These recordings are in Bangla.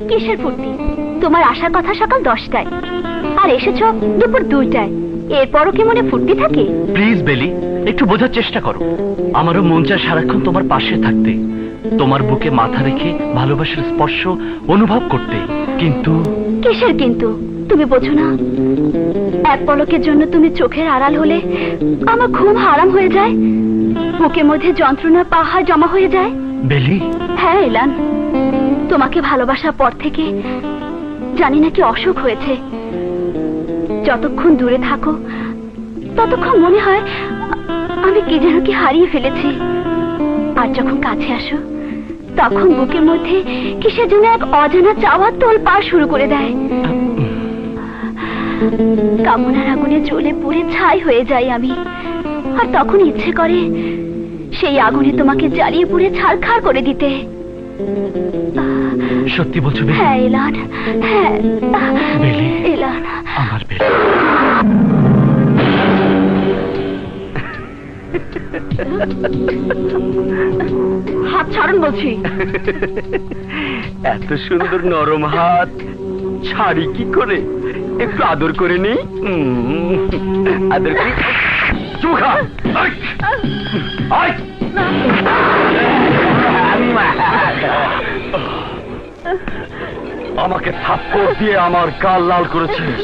কিসের ফুর্তি? তোমার আসার কথা সকাল 10টায়, আর এসেছো দুপুর 2টায়। এরপরও কি মনে ফুর্তি থাকে? প্লিজ বেলি, একটু বোঝার চেষ্টা করো। আমারও মন চায় সারাক্ষণ তোমার পাশে থাকতে, তোমার বুকে মাথা রেখে ভালোবাসার স্পর্শ অনুভব করতে। কিন্তু কিসের কিন্তু? তুমি বোঝো না, এক পলকের জন্য তুমি চোখের আড়াল হলে আমার ঘুম হারাম হয়ে যায়, বুকের মধ্যে যন্ত্রণার পাহাড় জমা হয়ে যায়। বেলি। হ্যাঁ এলান, তোমাকে ভালোবাসার পর থেকে জানি না কি অসুখ হয়েছে। যতক্ষণ দূরে থাকো ততক্ষণ মনে হয় আমি কি যেন কি হারিয়ে ফেলেছি, আর যখন কাছে আসো তখন বুকের মধ্যে কিসের জন্য এক অজানা চাওয়ার তোল পার শুরু করে দেয়। কামনার আগুনে জ্বলে পুড়ে ছাই হয়ে যাই আমি, আর তখন ইচ্ছে করে সেই আগুনে তোমাকে জ্বালিয়ে পুড়ে ছারখার করে দিতে। সত্যি বলছো বেলি? হ্যাঁ এলান, হ্যাঁ বেলি, এলান, আমার বেলি। হাত ছাড়ুন বলছি। এত সুন্দর নরম হাত ছাড়ি কি করে? একটু আদর করে নেই। আদর করি। চুখা আমাকে থাপ্পড় দিয়ে আমার গাল লাল করেছিস,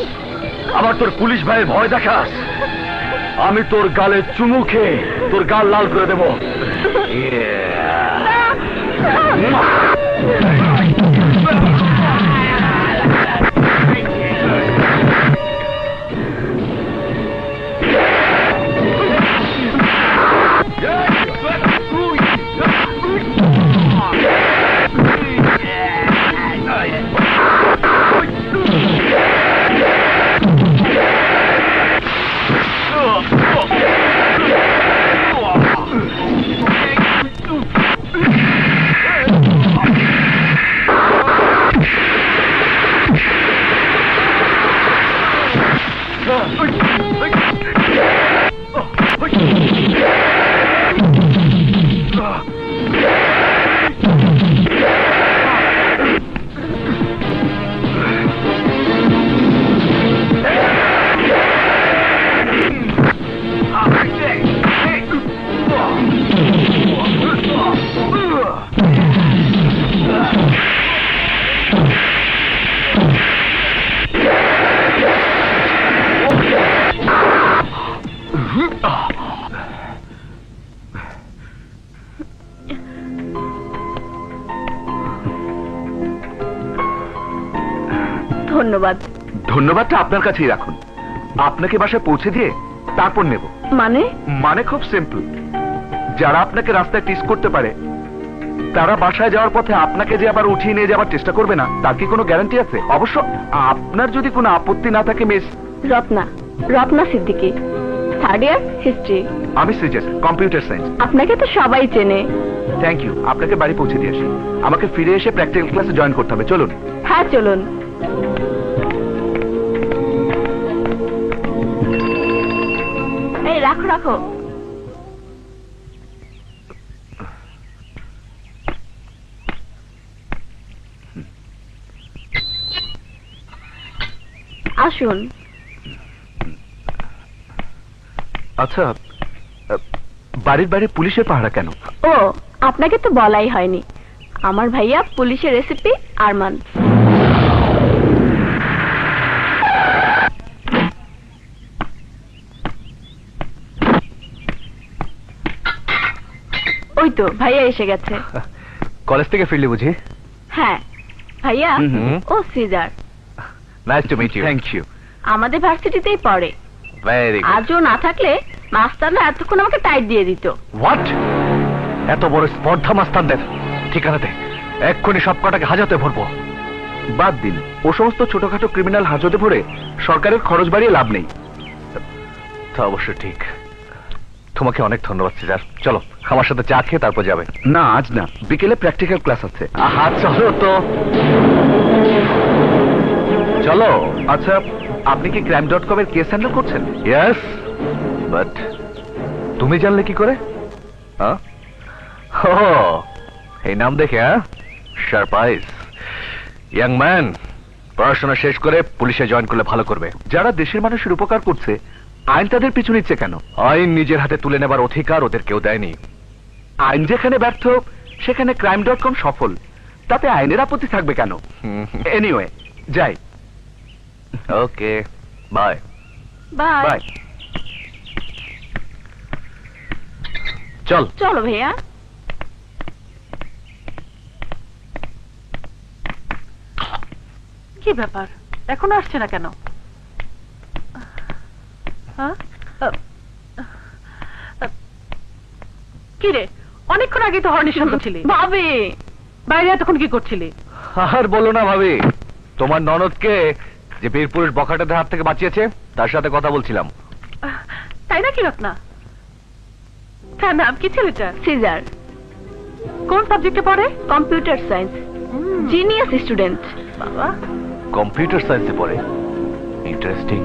আবার তোর পুলিশ ভাইয়ের ভয় দেখাস। আমি তোর গালে চুমু খেয়ে তোর গাল লাল করে দেব। ধন্যবাদ। ধন্যবাদটা আপনার কাছেই রাখুন, আপনাকে বাসায় পৌঁছে দিয়ে তারপর নেব। মানে খুব সিম্পল, যারা আপনাকে রাস্তায় টিস করতে পারে তারা বাসায় যাওয়ার পথে আপনাকে যে আবার উঠিয়ে নিয়ে যাওয়ার চেষ্টা করবে না, তার কি কোনো গ্যারান্টি আছে? অবশ্য আপনার যদি কোনো আপত্তি না থাকে miss Ratna Siddiqui, 3rd year history. আমি সিজেস, কম্পিউটার সায়েন্স। আপনাকে তো সবাই চেনে। Thank you. আপনাকে বাড়ি পৌঁছে দিয়ে আসি, আমাকে ফিরে এসে প্র্যাকটিক্যাল ক্লাসে জয়েন করতে হবে। চলুন। হ্যাঁ চলুন। এই রাখো রাখো। আসুন। আচ্ছা, বাড়ির বাইরে পুলিশের পাহারা কেন? ও, আপনাকে তো বলাই হয়নি, আমার ভাইয়া পুলিশের রেসিপি আরমান। ওই তো ভাইয়া এসে গেছে। কলেজ থেকে ফিরলি বুঝি? হ্যাঁ ভাইয়া, ও Caesar. Nice to meet you. Thank you. আমাদের ভার্সিটিতেই পড়ে। Very good. আজও না থাকলে মাস্টাররা এতক্ষণ আমাকে টাইট দিয়ে দিত। হোয়াট? এত বড় স্পর্ধা মাস্টারদের? ঠিকানাতে এক্ষুনি সব কটাকে হাজতে ভরবো। বাদ দিন, ও সমস্ত ছোটখাটো ক্রিমিনাল হাজতে ভরে সরকারের খরচ বাড়িয়ে লাভ নেই। তা অবশ্য ঠিক। তোমাকে অনেক ধন্যবাদ সিজার। চলো আমার সাথে চা খেয়ে তারপর যাবে। না আজ না, বিকেলে প্র্যাকটিক্যাল ক্লাস আছে। আহা চলো তো। চলো। আচ্ছা, আপনি কি crime.com এর কেস হ্যান্ডেল করছেন? ইয়েস, বাট তুমি জানলে কি করে? এই নাম দেখে? সারপ্রাইজ। ইয়াং ম্যান, পড়াশোনা শেষ করে পুলিশে জয়েন করলে ভালো করবে। যারা দেশের মানুষের উপকার করছে, আইন তাদের পিছু নিচ্ছে কেন? আইন নিজের হাতে তুলে নেবার অধিকার ওদের কেউ দেয়নি। আইন যেখানে ব্যর্থ, সেখানে crime.com সফল। তাতে আইনের আপত্তি থাকবে কেন? এনিওয়ে, যাই। ওকে, বাই বাই। বাই। চল। চলো ভাইয়া। কি ব্যাপার, এখনো আসছে না কেন? কি রে, অনেকক্ষণ আগে তো হর্নি শব্দ ছিলি। ভাবি, বাইরে এতক্ষণ কি করছিলি? আর বলো না ভাবি, তোমার ননদকে যে বীর পুরুষ বখাটেদের হাত থেকে বাঁচিয়েছে তার সাথে কথা বলছিলাম। তাই নাকি রত্না? তার নাম কি ছেলেটা? সিজার। কোন সাবজেক্টে পড়ে? Computer science. Genius student. বাবা, কম্পিউটার সায়েন্সে পড়ে? ইন্টারেস্টিং।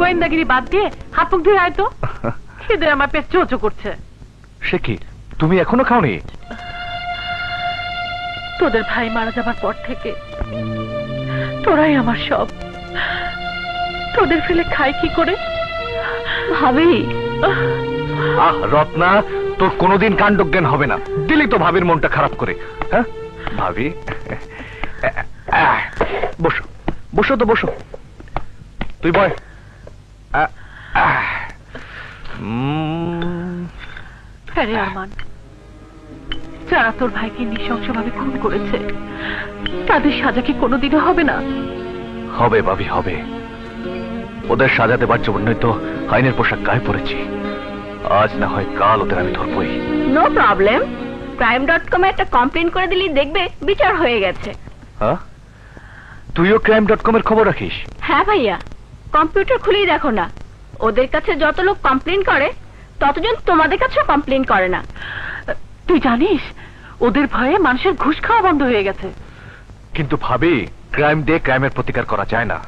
গোয়েন্দাগিরি বাদ দিয়ে হাত মুখ ধুয়ে আয় তো। খিদে আমার পেট চোচো করছে। সে কি, তুমি এখনো খাওনি? তোদের ভাই মারা যাবার পর থেকে তোরাই আমার সব। তোদের ফেলে খাই কি করে? ভাবি, আহ রত্না, তোর কোনোদিন কাণ্ডজ্ঞান হবে না। দিলি তো ভাবির মনটা খারাপ করে। হ্যাঁ ভাবি, বসো বসো তো বসো, তুই বয়। হ্যাঁ রে আরমান, যারা তোর ভাইকে নৃশংসভাবে খুন করেছে তাদের সাজা কি কোনোদিনও হবে না? হবে ভাবি, হবে। ওদের সাজা দেবার জন্যই তো আইনের পোশাক গায়ে পড়েছি। আজ না হয় কাল ওদের আমি ধরবই। No problem. crime.com একটা কমপ্লেন করে দিলি, দেখবে বিচার হয়ে গেছে। হ্যাঁ, তুইও crime.com এর খবর রাখিস? হ্যাঁ ভাইয়া, কম্পিউটার খুলেই দেখো না। ওদের কাছে যত লোক কমপ্লেন করে, ততজন তোমাদের কাছেও কমপ্লেন করে না। তুই জানিস ওদের ভয়ে মানুষের ঘুষ খাওয়া বন্ধ হয়ে গেছে। কিন্তু ভাবি, ক্রাইম দিয়ে ক্রাইমের প্রতিকার করা যায় না।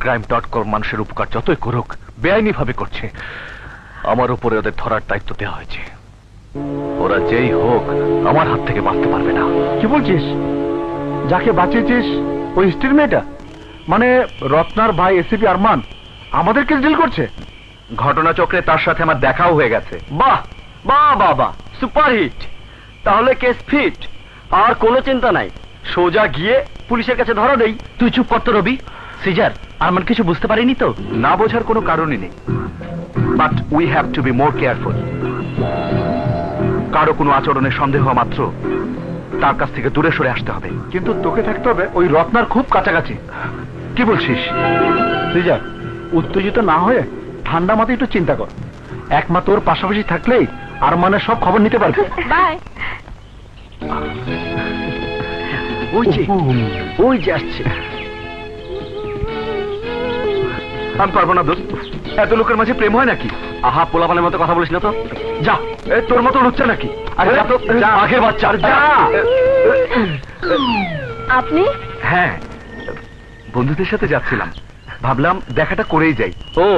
crime.com মানুষের উপকার যতই করুক, বেআইনি ভাবে করছে। আমার উপরে ওদের ধরার দায়িত্ব দেওয়া হয়েছে। ওরা যেই হোক, আমার হাত থেকে বাঁচতে পারবে না। কি বলছিস? যাকে বাঁচিয়েছিস ওই স্ত্রীর মেয়েটা, মানে রত্নার ভাই এসিপি আরমান আমাদেরকে ডিল করছে? ঘটনাচক্রে তার সাথে আমার দেখাও হয়ে গেছে। বাহ বাহ বাহ বাহ, সুপারহিট। তাহলে কেস ফিট, আর কোনো চিন্তা নাই। সোজা গিয়ে পুলিশের কাছে ধরা দেই। তুই চুপ কর তো রবি। সিজার, আরমান কিছু বুঝতে পারিনি তো? না বোঝার কোনো কারণই নেই, but we have to be more careful. কারো কোনো আচরণে সন্দেহ মাত্র তার কাছ থেকে দূরে সরে আসতে হবে। কিন্তু তোকে থাকতে হবে ওই রত্নার খুব কাছাকাছি। কি বলছিস? সিজার, উত্তেজিত না হয়ে ঠান্ডা মাথায় একটু চিন্তা কর। একমাত্র ওর পাশাপাশি থাকলেই আরমানের সব খবর নিতে পারবে। বাই। ওই যে আসছে। আমি পারবো না দোস্ত, এত লোকের মাঝে প্রেম হয় নাকি? আহা, পোলাপানের মতো কথা বলিস না তো। যা, তোর মতো লুচ্চা নাকি? আরে যা তো, যা। আগে বাচ্চা, যা। আপনি? হ্যাঁ, বন্ধুদের সাথে যাচ্ছিলাম, ভাবলাম দেখাটা করেই যাই। ও,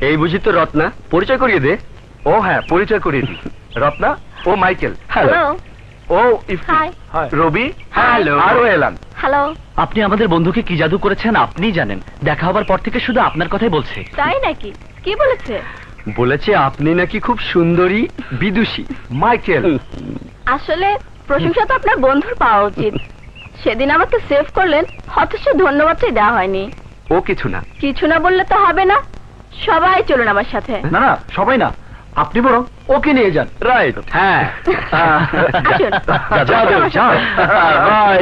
এই বুঝি তো রত্না, পরিচয় করিয়ে দে। ও হ্যাঁ, পরিচয় করিয়ে দিই। রত্না, ও মাইকেল। হ্যালো। ও ইফতি। হাই। রবি। হ্যালো। আর ও এলান। হ্যালো। আপনি আমাদের বন্ধুকে কি জাদু করেছেন আপনিই জানেন। দেখা হবার পর থেকে শুধু আপনার কথাই বলছে। তাই নাকি? কি বলেছে? বলেছে আপনি নাকি খুব সুন্দরী, বিদুষী। মাইকেল। আসলে প্রশংসা তো আপনার বন্ধুর পাওয়া উচিত। সেদিন আমাকে সেভ করলেন, অথচ ধন্যবাদটাই দেওয়া হয়নি। ও কিছু না। কিছু না বললে তো হবে না। সবাই চলুন আমার সাথে। না না, সবাই না, আপনি বরং ওকে নিয়ে যান। রাইট। হ্যাঁ। আসুন। বাই।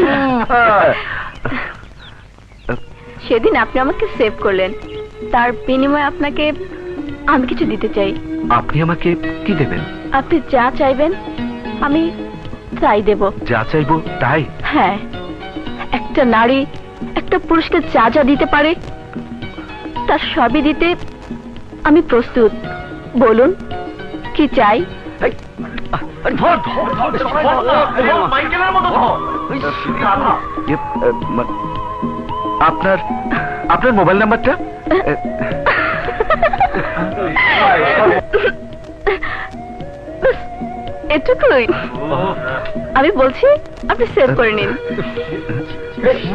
সেদিন আপনি আমাকে সেভ করলেন, তার বিনিময়ে আপনাকে আমি কিছু দিতে চাই। আপনি আমাকে কি দেবেন? আপনি যা চাইবেন আমি তাই দেব। যা চাইবো তাই? হ্যাঁ, একটা নারী একটা পুরুষকে যা যা দিতে পারে তার সবই দিতে আমি প্রস্তুত। বলুন কি চাই? আপনার আপনার মোবাইল নাম্বারটা? এটুকুই আমি বলছি আপনি সেভ করে নিন।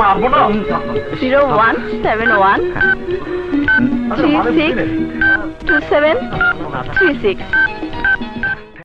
মারবো না 0171 362736